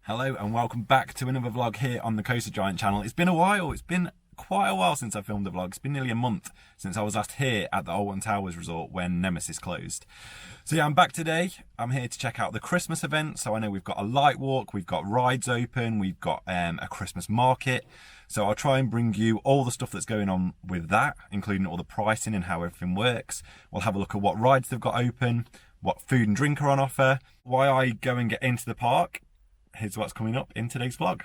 Hello and welcome back to another vlog here on the Coaster Giant channel. It's been a while, it's been quite a while since I filmed a vlog. It's been nearly a month since I was last here at the Alton Towers Resort when Nemesis closed. So yeah, I'm back today. I'm here to check out the Christmas event. So I know we've got a light walk, we've got rides open, we've got a Christmas market. So I'll try and bring you all the stuff that's going on with that, including all the pricing and how everything works. We'll have a look at what rides they've got open, what food and drink are on offer, why I go and get into the park. Here's what's coming up in today's vlog.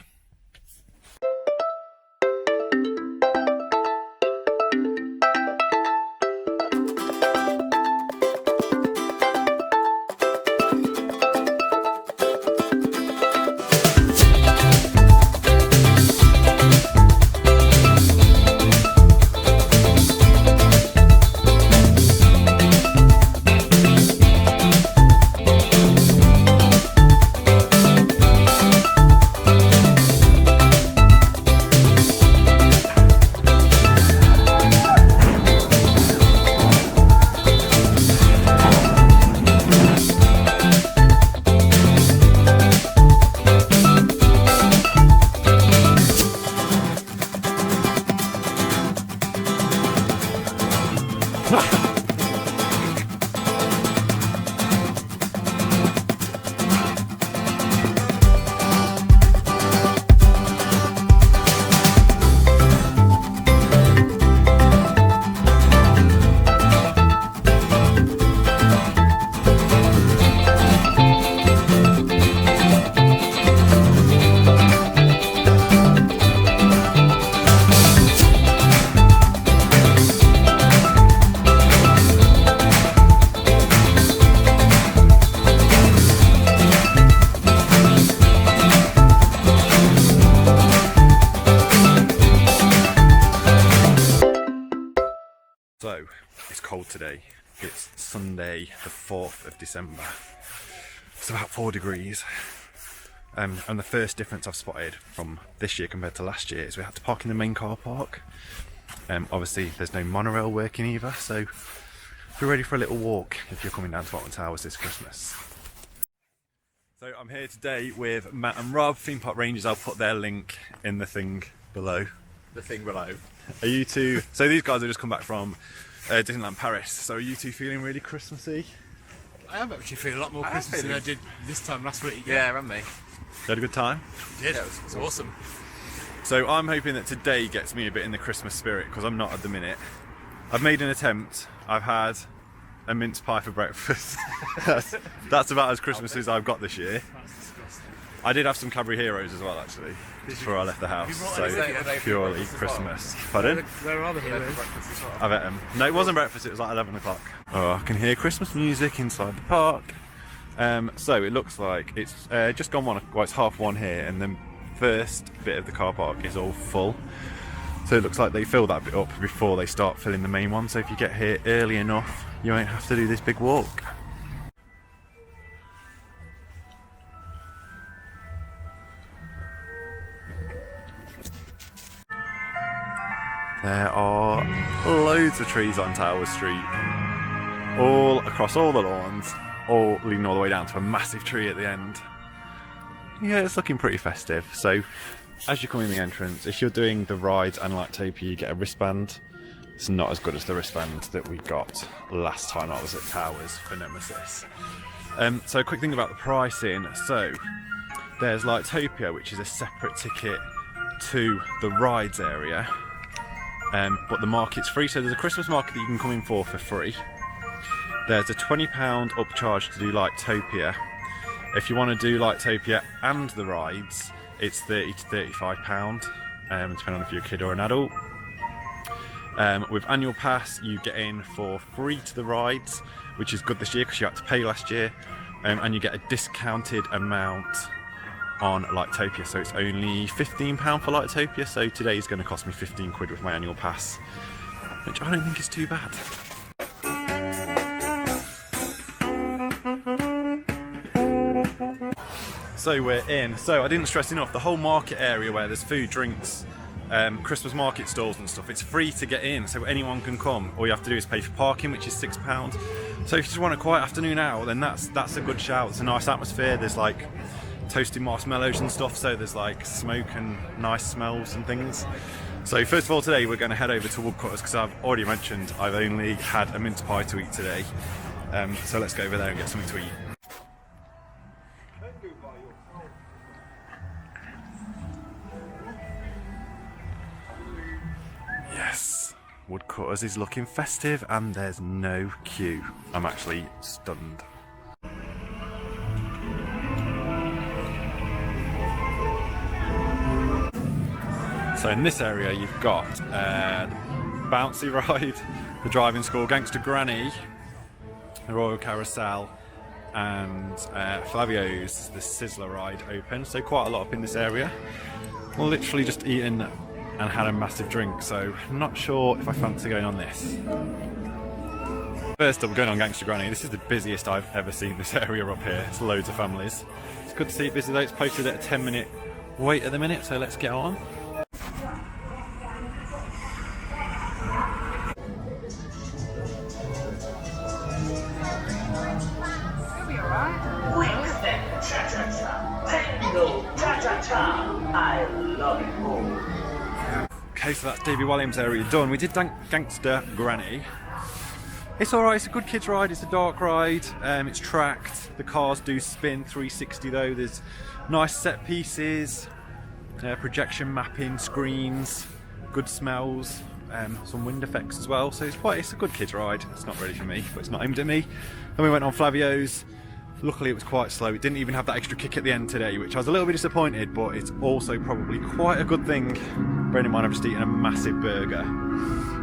So, it's cold today. It's Sunday the 4th of December. It's about 4 degrees. And the first difference I've spotted from this year compared to last year is we had to park in the main car park. Obviously there's no monorail working either, so be ready for a little walk if you're coming down to Alton Towers this Christmas. So I'm here today with Matt and Rob, Theme Park Rangers. I'll put their link in the thing below. The thing below. Are you two, so these guys have just come back from Disneyland Paris, so are you two feeling really Christmassy? I am actually feeling a lot more Christmas than I did this time last week. Yeah, and me. You had a good time? I did. Yeah, it was awesome. So I'm hoping that today gets me a bit in the Christmas spirit, because I'm not at the minute. I've made an attempt. I've had a mince pie for breakfast. that's about as Christmassy as I've got this year. That's disgusting. I did have some Cadbury Heroes as well, actually, before I left the house. So purely Christmas. Pardon? Where are the heroes? I've ate them. No, it wasn't breakfast, it was like 11 o'clock. Oh, I can hear Christmas music inside the park. So it looks like it's just gone one, well, it's 1:30 here, and the first bit of the car park is all full. So it looks like they fill that bit up before they start filling the main one. So if you get here early enough, you won't have to do this big walk. There are loads of trees on Tower Street, all across all the lawns, all leading all the way down to a massive tree at the end. Yeah, it's looking pretty festive. So as you come in the entrance, if you're doing the rides and Lightopia, you get a wristband. It's not as good as the wristband that we got last time I was at Towers for Nemesis. So a quick thing about the pricing. So there's Lightopia, which is a separate ticket to the rides area. But the market's free, so there's a Christmas market that you can come in for free. There's a £20 upcharge to do Lightopia. If you want to do Lightopia and the rides, it's £30 to £35, depending on if you're a kid or an adult. With annual pass, you get in for free to the rides, which is good this year because you had to pay last year, and you get a discounted amount on Lightopia, so it's only £15 for Lightopia, so today is going to cost me 15 quid with my annual pass, which I don't think is too bad. So we're in. So I didn't stress enough, the whole market area where there's food, drinks, Christmas market stalls and stuff, it's free to get in, so anyone can come. All you have to do is pay for parking, which is £6. So if you just want a quiet afternoon out, then that's a good shout. It's a nice atmosphere. There's like toasted marshmallows and stuff, so there's like smoke and nice smells and things. So first of all, today we're going to head over to Woodcutters because I've already mentioned I've only had a mince pie to eat today. So let's go over there and get something to eat. Yes, Woodcutters is looking festive and there's no queue. I'm actually stunned. So in this area you've got the bouncy ride, the driving school, Gangster Granny, the Royal Carousel, and Flavio's, the Sizzler ride open. So quite a lot up in this area. Literally just eaten and had a massive drink, so I'm not sure if I fancy going on this. First up, we're going on Gangster Granny. This is the busiest I've ever seen this area up here. It's loads of families. It's good to see it busy though. It's posted at a 10-minute wait at the minute, so let's get on. I love it more. Okay, so that's Davy Williams area done. We did Gangster Granny. It's alright, it's a good kids ride, it's a dark ride, it's tracked, the cars do spin 360 though, there's nice set pieces, projection mapping, screens, good smells, some wind effects as well, so it's a good kids ride. It's not really for me, but it's not aimed at me. Then we went on Flavio's. Luckily it was quite slow, it didn't even have that extra kick at the end today, which I was a little bit disappointed, but it's also probably quite a good thing, bearing in mind I've just eaten a massive burger.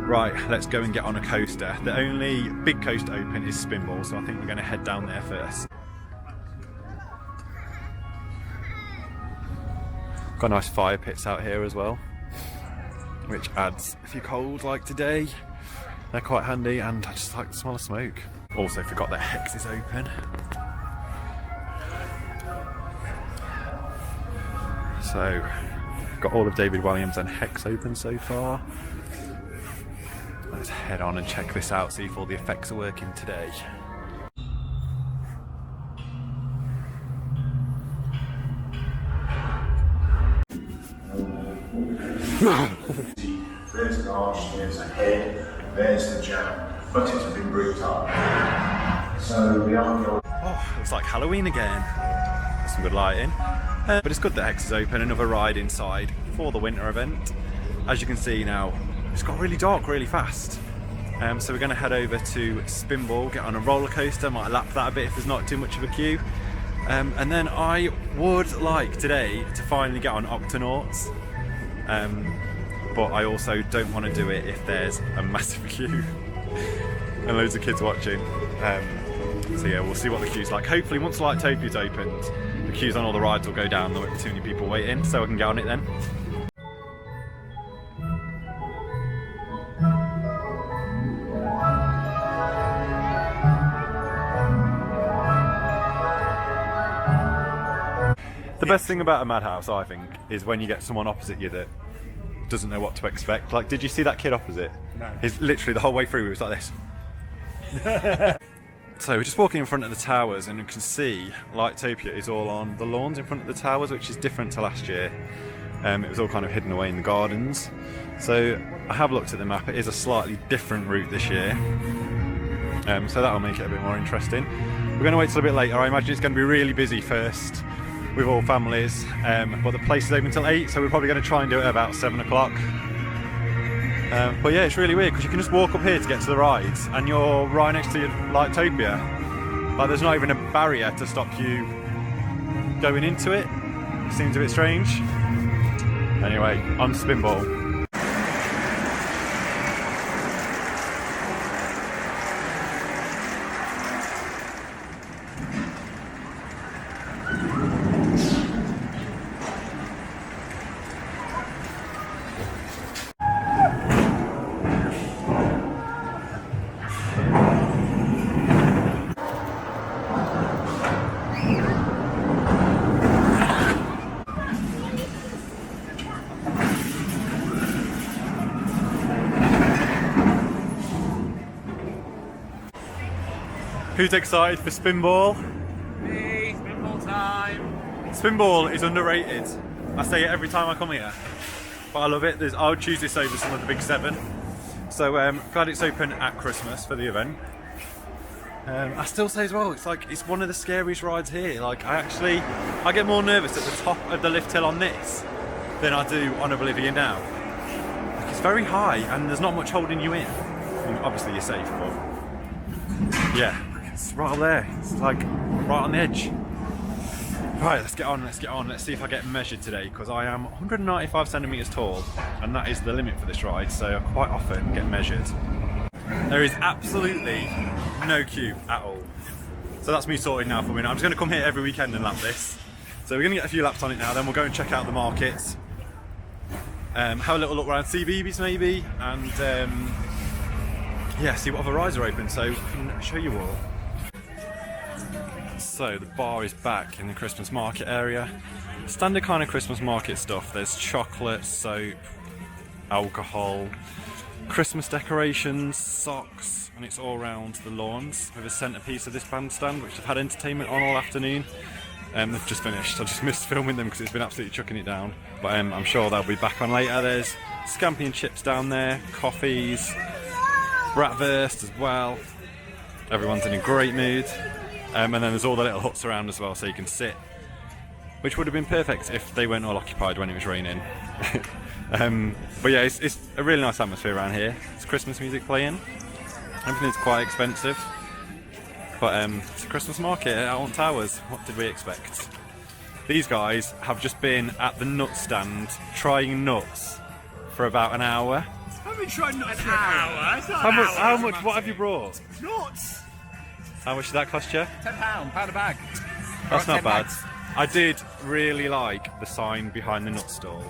Right, let's go and get on a coaster. The only big coaster open is Spinball, so I think we're going to head down there first. Got nice fire pits out here as well, which adds, if you're cold like today, they're quite handy, and I just like the smell of smoke. Also forgot that Hex is open. So, got all of David Williams and Hex open so far. Let's head on and check this out, see if all the effects are working today. There's an arch, there's a head, there's the jam, but it's been bricked up. So we are going. Oh, it's like Halloween again. There's some good lighting. But it's good that Hex is open, another ride inside for the winter event. As you can see now, it's got really dark really fast. So we're going to head over to Spinball, get on a roller coaster, might lap that a bit if there's not too much of a queue. And then I would like today to finally get on Octonauts. But I also don't want to do it if there's a massive queue and loads of kids watching. So yeah, we'll see what the queue's like. Hopefully once Lightopia's opened, the queues on all the rides will go down, there won't be too many people waiting, so I can get on it then. The best thing about a madhouse, I think, is when you get someone opposite you that doesn't know what to expect. Like, did you see that kid opposite? No. He's literally the whole way through, he was like this. So we're just walking in front of the towers and you can see Lightopia is all on the lawns in front of the towers, which is different to last year. It was all kind of hidden away in the gardens. So I have looked at the map, it is a slightly different route this year. So that'll make it a bit more interesting. We're going to wait till a bit later. I imagine it's going to be really busy first with all families, but the place is open until 8, so we're probably going to try and do it at about 7 o'clock. But yeah, it's really weird because you can just walk up here to get to the rides and you're right next to Lightopia. Like, there's not even a barrier to stop you going into it. It seems a bit strange. Anyway, on Spinball. Who's excited for Spinball? Me, Spinball time. Spinball is underrated. I say it every time I come here, but I love it. I would choose this over some of the big 7. So glad it's open at Christmas for the event. I still say as well, it's one of the scariest rides here. Like I get more nervous at the top of the lift hill on this than I do on Oblivion now. Like, it's very high and there's not much holding you in. I mean, obviously you're safe, but yeah, it's right up there. It's like right on the edge. Right, let's get on. Let's see if I get measured today, because I am 195 centimeters tall, and that is the limit for this ride. So I quite often get measured. There is absolutely no queue at all. So that's me sorted now for me. I'm just going to come here every weekend and lap this. So we're going to get a few laps on it now, then we'll go and check out the markets. Have a little look around Cebeebies maybe, and yeah, see what other rides are open, so I can show you all. So the bar is back in the Christmas market area. Standard kind of Christmas market stuff. There's chocolate, soap, alcohol, Christmas decorations, socks, and it's all around the lawns with a centrepiece of this bandstand, which I've had entertainment on all afternoon. They've just finished. I just missed filming them because it's been absolutely chucking it down. But I'm sure they'll be back on later. There's scampi and chips down there, coffees, bratwurst as well. Everyone's in a great mood. And then there's all the little huts around as well, so you can sit, which would have been perfect if they weren't all occupied when it was raining. But yeah, it's a really nice atmosphere around here. It's Christmas music playing. Everything's quite expensive, but it's a Christmas market at Alton Towers. What did we expect? These guys have just been at the nut stand trying nuts for about an hour. I've been trying nuts for an hour. How much? What have you brought? Nuts. How much did that cost you? £10, pound a bag. That's not bad. I did really like the sign behind the nut stall.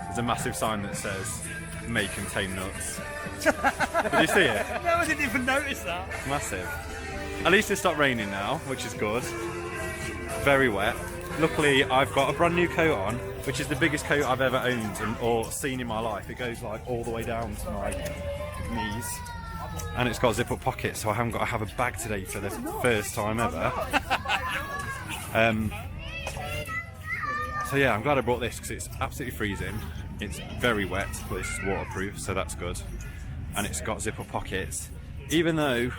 There's a massive sign that says, "May contain nuts." Did you see it? No, I didn't even notice that. It's massive. At least it stopped raining now, which is good. Very wet. Luckily, I've got a brand new coat on, which is the biggest coat I've ever owned or seen in my life. It goes like all the way down to my knees. And it's got zip-up pockets, so I haven't got to have a bag today for the first time ever. So yeah, I'm glad I brought this because it's absolutely freezing. It's very wet, but it's waterproof, so that's good. And it's got zip-up pockets. Even though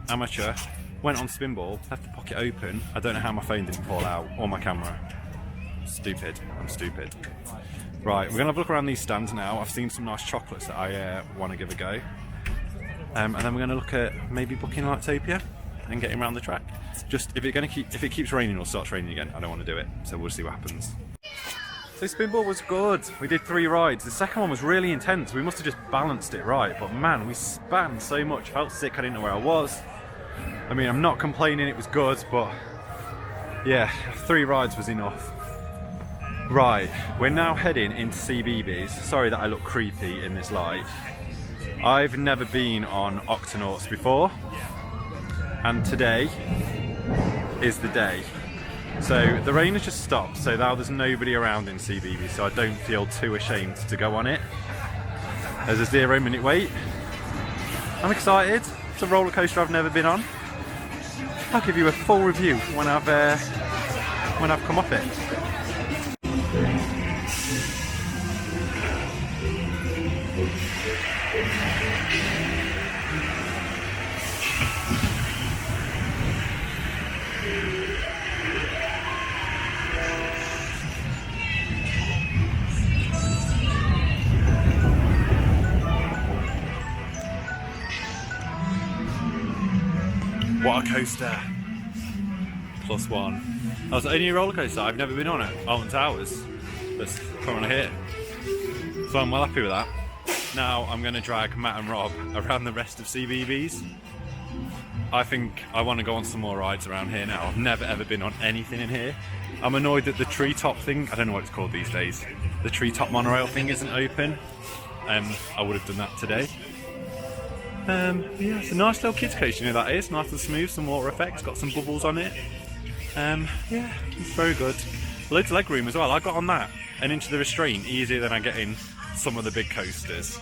amateur went on Spinball, left the pocket open, I don't know how my phone didn't fall out or my camera. Stupid. I'm stupid. Right, we're gonna have a look around these stands now. I've seen some nice chocolates that I want to give a go. And then we're going to look at maybe booking Lightopia and getting around the track. Just if it keeps raining or starts raining again, I don't want to do it. So we'll see what happens. So Spinball was good. We did 3 rides. The second one was really intense. We must have just balanced it right. But man, we span so much. Felt sick. I didn't know where I was. I mean, I'm not complaining. It was good, but yeah, 3 rides was enough. Right, we're now heading into Cebeebies. Sorry that I look creepy in this light. I've never been on Octonauts before, and today is the day. So the rain has just stopped, so now there's nobody around in Cebeebies, so I don't feel too ashamed to go on it. There's a 0-minute wait. I'm excited. It's a roller coaster I've never been on. I'll give you a full review when I've come off it. What a coaster. +1. That was the only roller coaster I've never been on at Alton Towers that's come on here. So I'm well happy with that. Now I'm going to drag Matt and Rob around the rest of Cebeebies. I think I want to go on some more rides around here now. I've never ever been on anything in here. I'm annoyed that the treetop thing, I don't know what it's called these days, the treetop monorail thing isn't open. I would have done that today. Yeah, it's a nice little kids coaster, you know that is. Nice and smooth, some water effects, got some bubbles on it. Yeah, it's very good. Loads of leg room as well. I got on that and into the restraint easier than I get in some of the big coasters.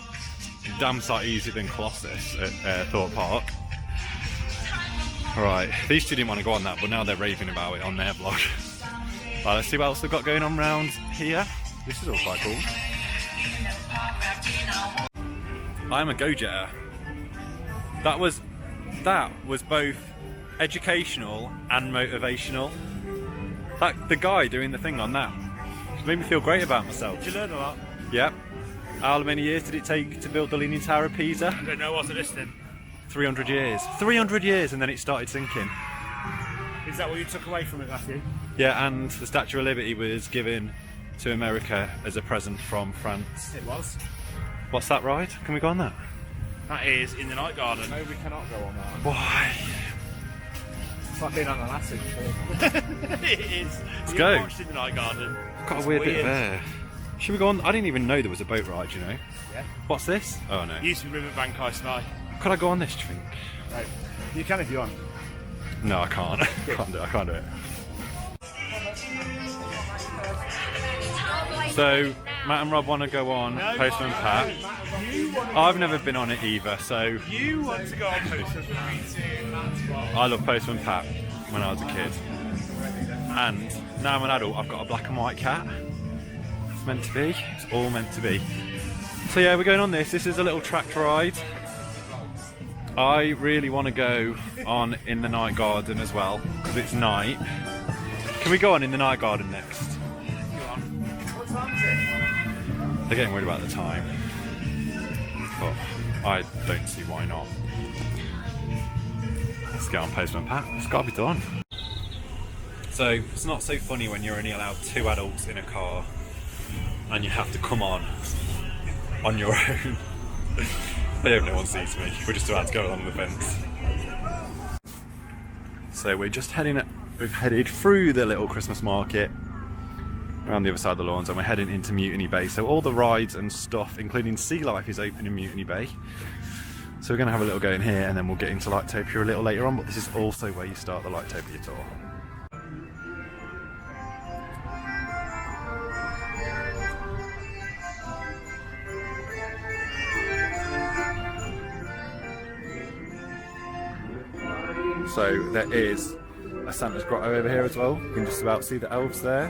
Damn sight easier than Colossus at Thorpe Park. Right, these two didn't want to go on that, but now they're raving about it on their vlog. Right, let's see what else they've got going on around here. This is all quite cool. I'm a go-jetter. That was both educational and motivational. The guy doing the thing on that made me feel great about myself. Did you learn a lot? Yep. How many years did it take to build the Leaning Tower of Pisa? I don't know, I wasn't listening. 300 years. 300 years, and then it started sinking. Is that what you took away from it, Matthew? Yeah, and the Statue of Liberty was given to America as a present from France. It was. What's that ride? Can we go on that? That is in the night garden. No, we cannot go on that. Why? It's like being on an acid trip. It is. Let's You go. watched in the night garden. Got It's a weird bit of air. Should we go on? I didn't even know there was a boat ride, you know. Yeah. What's this? Oh no. Used to be Riverbank Ice Night. Could I go on this, do you think? Right. You can if you want. No, I can't. I can't do it. So, Matt and Rob want to go on Postman Pat. I've never been on it either, so You want to go on Postman Pat? I love Postman Pat when I was a kid. And now I'm an adult, I've got a black and white cat. It's meant to be. It's all meant to be. So yeah, we're going on this. This is a little tracked ride. I really want to go on in the night garden as well, because it's night. Can we go on in the night garden next? What time is it? They're getting worried about the time. But I don't see why not. Let's get on Postman Pat. It's got to be done. So it's not so funny when you're only allowed 2 adults in a car and you have to come on your own. I hope no one sees me. We're just about to go along the fence. So we're just we've headed through the little Christmas market around the other side of the lawns, and we're heading into Mutiny Bay. So all the rides and stuff, including sea life, is open in Mutiny Bay. So we're going to have a little go in here, and then we'll get into Lightopia a little later on, but this is also where you start the Lightopia tour. So there is a Santa's grotto over here as well. You can just about see the elves there.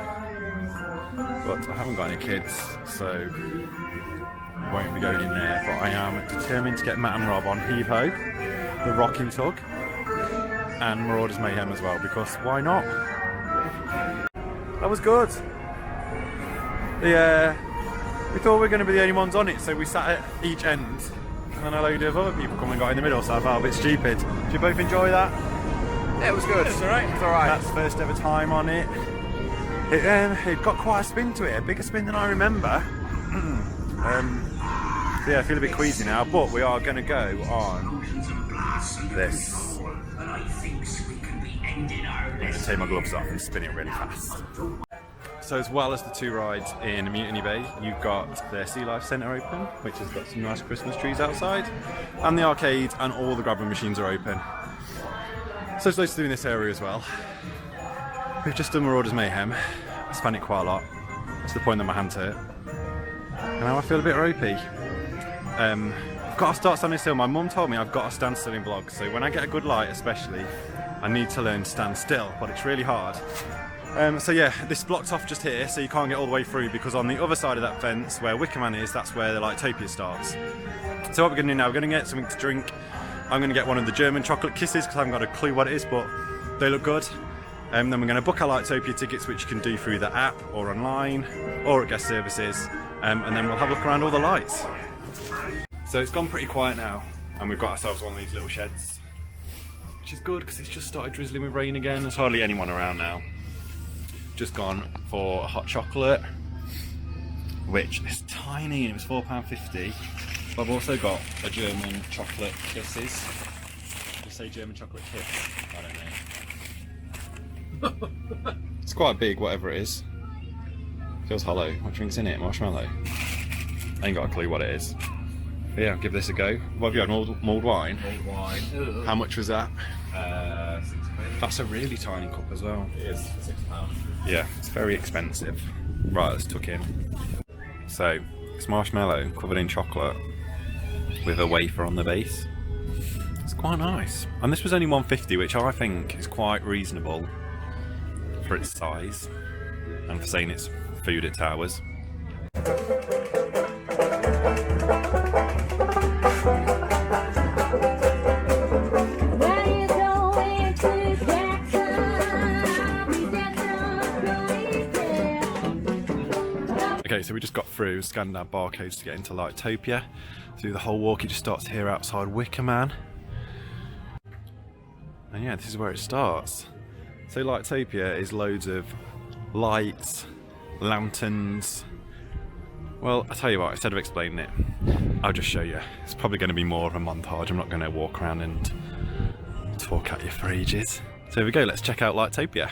But I haven't got any kids, so I won't be going in there. But I am determined to get Matt and Rob on Heave Ho, the Rocking Tug, and Marauders Mayhem as well, because why not? That was good. We thought we were going to be the only ones on it, so we sat at each end. And then a load of other people come and got in the middle, so I felt a bit stupid. Did you both enjoy that? Yeah, it was good. It's alright. It's alright. That's first ever time on it. It got quite a spin to it, a bigger spin than I remember. So yeah, I feel a bit queasy now, but we are going to go on this. I'm going to take my gloves off and spin it really fast. So as well as the 2 rides in Mutiny Bay, you've got the Sea Life Centre open, which has got some nice Christmas trees outside, and the arcade and all the grabbing machines are open. So there's loads to do in this area as well. We've just done Marauders Mayhem. I spun it quite a lot, to the point that my hands hurt. And now I feel a bit ropey. I've got to start standing still. My mum told me I've got to stand still in vlogs, so when I get a good light especially, I need to learn to stand still, but it's really hard. So yeah, this blocked off just here, so you can't get all the way through, because on the other side of that fence, where Wickerman is, that's where the Lightopia starts. So what we're going to do now, we're going to get something to drink. I'm going to get one of the German chocolate kisses, because I haven't got a clue what it is, but they look good. Then we're going to book our Lightopia tickets, which you can do through the app, or online, or at guest services, and then we'll have a look around all the lights. So it's gone pretty quiet now, and we've got ourselves one of these little sheds, which is good, because it's just started drizzling with rain again. There's hardly anyone around now. Just gone for a hot chocolate, which is tiny, and it was £4.50. But I've also got a German chocolate kisses. Just say German chocolate kiss. I don't know. It's quite big, whatever it is. Feels hollow. What drink's in it? Marshmallow. I ain't got a clue what it is. But yeah, I'll give this a go. What have you had? Mulled wine? Mulled wine. Ugh. How much was that? £6. That's a really tiny cup as well. It is £6. Yeah, it's very expensive. Right, let's tuck in. So, it's marshmallow covered in chocolate with a wafer on the base. It's quite nice. And this was only £1.50, which I think is quite reasonable for its size. and for saying it's food at Towers. Okay, so we just got through, scanned our barcodes to get into Lightopia. Through the whole walk, it just starts here outside Wicker Man. And yeah, this is where it starts. So Lightopia is loads of lights, lanterns. Well, I'll tell you what, instead of explaining it, I'll just show you. It's probably going to be more of a montage. I'm not going to walk around and talk at you for ages. So here we go, let's check out Lightopia.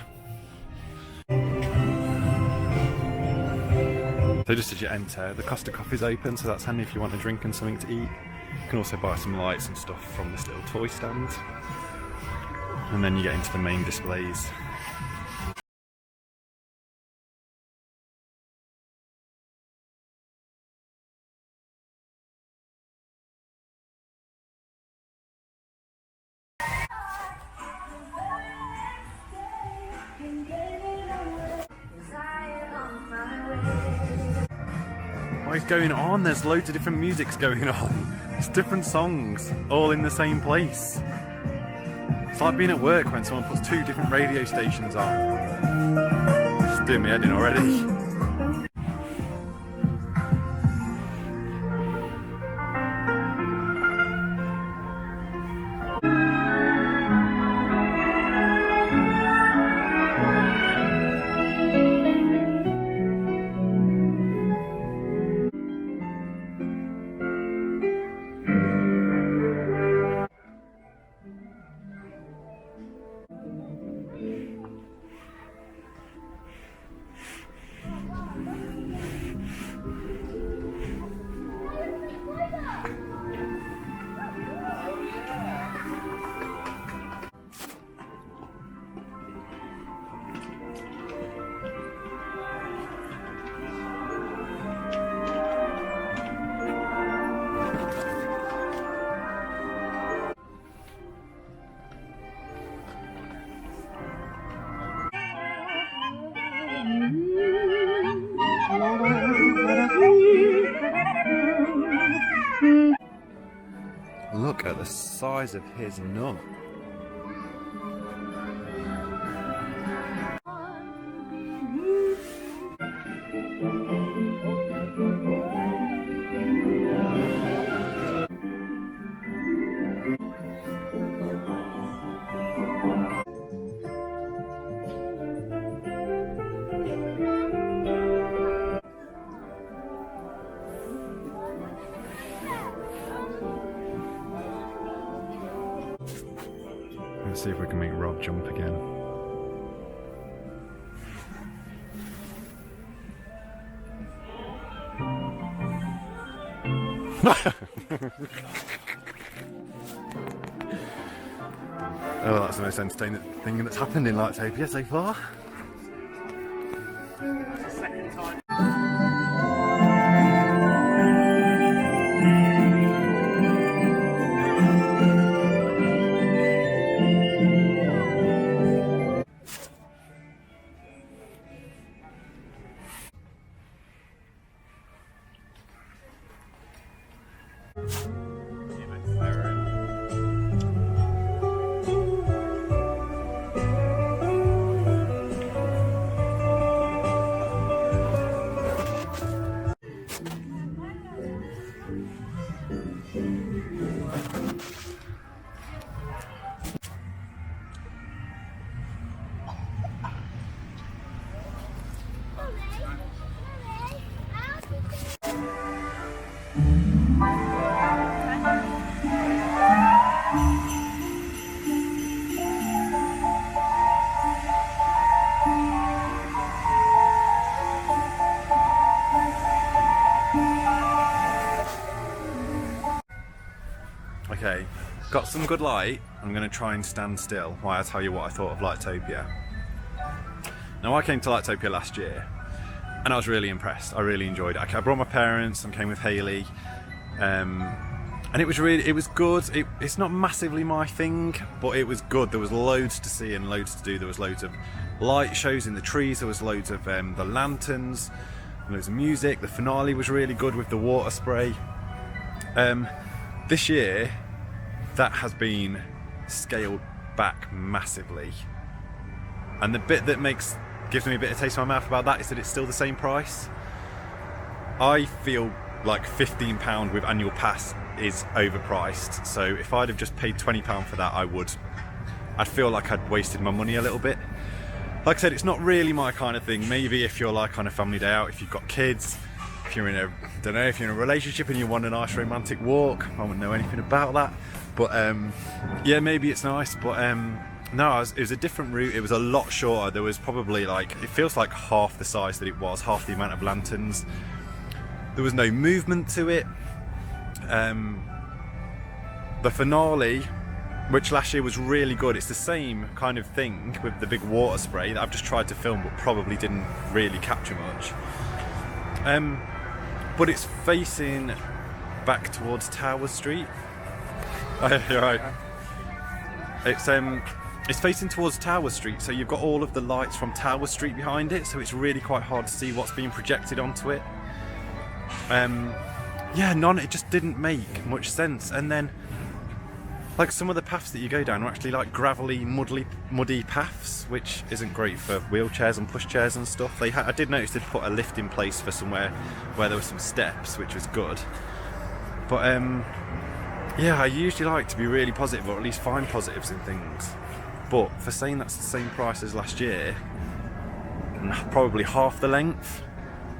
So just as you enter, the Costa Coffee's open, so that's handy if you want a drink and something to eat. You can also buy some lights and stuff from this little toy stand. And then you get into the main displays. What is going on? There's loads of different musics going on. It's different songs, all in the same place. It's like being at work when someone puts 2 different radio stations on. It's doing me head in already. Look at the size of his nut. Let's see if we can make Rob jump again. Oh, that's the most entertaining thing that's happened in Lightopia so far. Okay, got some good light. I'm going to try and stand still while I tell you what I thought of Lightopia. Now, I came to Lightopia last year and I was really impressed. I really enjoyed it. I brought my parents and came with Hayley. And it was good. It's not massively my thing, but it was good. There was loads to see and loads to do. There was loads of light shows in the trees. There was loads of the lanterns, loads of music. The finale was really good with the water spray. This year, that has been scaled back massively. And the bit that gives me a bit of taste in my mouth about that is that it's still the same price. I feel like £15 with annual pass is overpriced, so if I'd have just paid £20 for that, I'd feel like I'd wasted my money a little bit. Like I said, it's not really my kind of thing. Maybe if you're like on a family day out, if you've got kids, if you're in a relationship and you want a nice romantic walk. I wouldn't know anything about that, but yeah, maybe it's nice. But no, it was a different route. It was a lot shorter. There was probably it feels like half the size that it was, half the amount of lanterns. There was no movement to it. The finale, which last year was really good, it's the same kind of thing with the big water spray that I've just tried to film but probably didn't really capture much. But it's facing back towards Towers Street. You're right. It's facing towards Towers Street, so you've got all of the lights from Towers Street behind it, so it's really quite hard to see what's being projected onto it. Yeah, it just didn't make much sense. And then, like, some of the paths that you go down are actually like gravelly, muddy paths, which isn't great for wheelchairs and pushchairs and stuff. I did notice they'd put a lift in place for somewhere where there were some steps, which was good. But yeah, I usually like to be really positive, or at least find positives in things. But for saying that's the same price as last year, and probably half the length,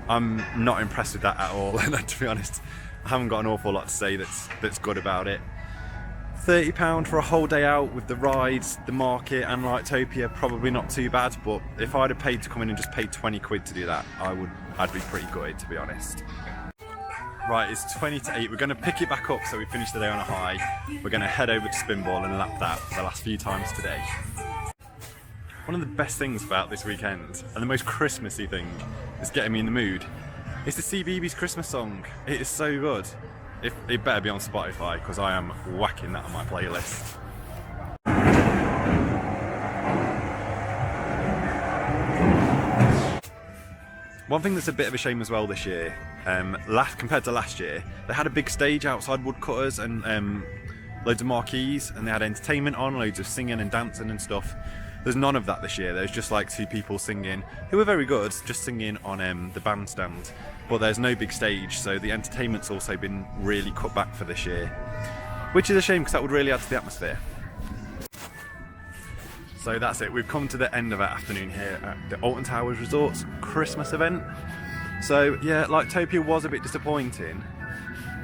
I'm not impressed with that at all. And to be honest, I haven't got an awful lot to say that's good about it. £30 for a whole day out with the rides, the market and Lightopia, probably not too bad, but if I'd have paid to come in and just paid 20 quid to do that, I'd be pretty gutted, to be honest. Right, it's 20 to 8. We're going to pick it back up so we finish the day on a high. We're going to head over to Spinball and lap that for the last few times today. One of the best things about this weekend, and the most Christmassy thing, is getting me in the mood, is the Cebeebies Christmas song. It is so good. It better be on Spotify, because I am whacking that on my playlist. One thing that's a bit of a shame as well this year, compared to last year, they had a big stage outside Woodcutters and loads of marquees, and they had entertainment on, loads of singing and dancing and stuff. There's none of that this year. There's just like two people singing, who were very good, just singing on the bandstand. But there's no big stage, so the entertainment's also been really cut back for this year. Which is a shame, because that would really add to the atmosphere. So that's it, we've come to the end of our afternoon here at the Alton Towers Resort's Christmas event. So yeah, Lightopia was a bit disappointing,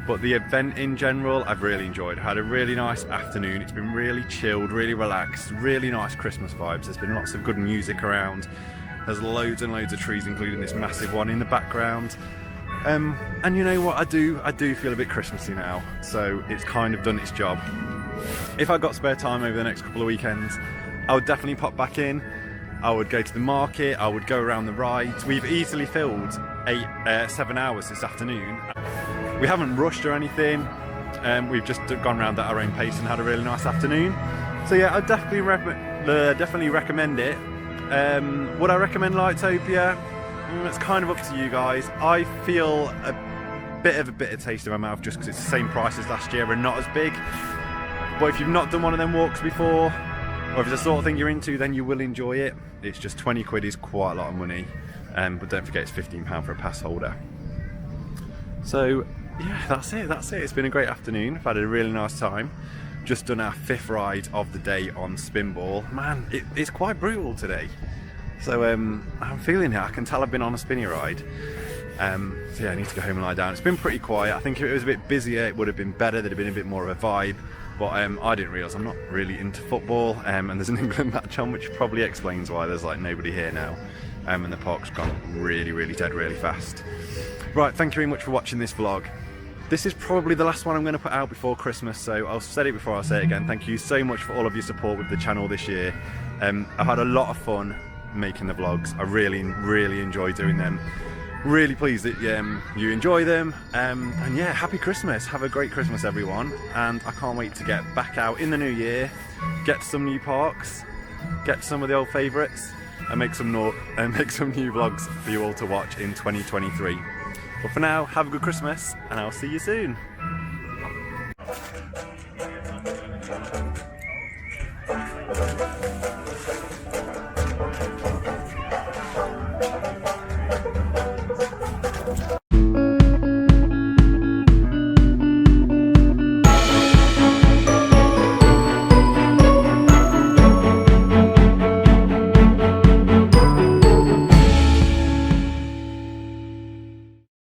but the event in general I've really enjoyed. I had a really nice afternoon. It's been really chilled, really relaxed, really nice Christmas vibes. There's been lots of good music around. There's loads and loads of trees, including this massive one in the background. And you know what, I do feel a bit Christmassy now, so it's kind of done its job. If I got spare time over the next couple of weekends, I would definitely pop back in. I would go to the market, I would go around the rides. We've easily filled 7 hours this afternoon. We haven't rushed or anything. We've just gone around at our own pace and had a really nice afternoon. So yeah, I'd definitely recommend it. Would I recommend Lightopia? It's kind of up to you guys. I feel a bit of a bitter taste in my mouth just because it's the same price as last year and not as big. But if you've not done one of them walks before, or if it's the sort of thing you're into, then you will enjoy it. It's just 20 quid is quite a lot of money. But don't forget it's £15 for a pass holder. So yeah, that's it. It's been a great afternoon. I've had a really nice time. Just done our 5th ride of the day on Spinball. Man, it's quite brutal today. So I'm feeling it. I can tell I've been on a spinny ride. So yeah, I need to go home and lie down. It's been pretty quiet. I think if it was a bit busier, it would have been better. There'd have been a bit more of a vibe. But I didn't realise I'm not really into football. And there's an England match on, which probably explains why there's like nobody here now. And the park's gone really, really dead really fast. Right, thank you very much for watching this vlog. This is probably the last one I'm going to put out before Christmas, so I'll say it before I say it again. Thank you so much for all of your support with the channel this year. I've had a lot of fun making the vlogs. I really, really enjoy doing them. Really pleased that you enjoy them, and yeah, happy Christmas. Have a great Christmas, everyone, and I can't wait to get back out in the new year, get some new parks, get some of the old favourites, and make some new vlogs for you all to watch in 2023. But for now, have a good Christmas, and I'll see you soon.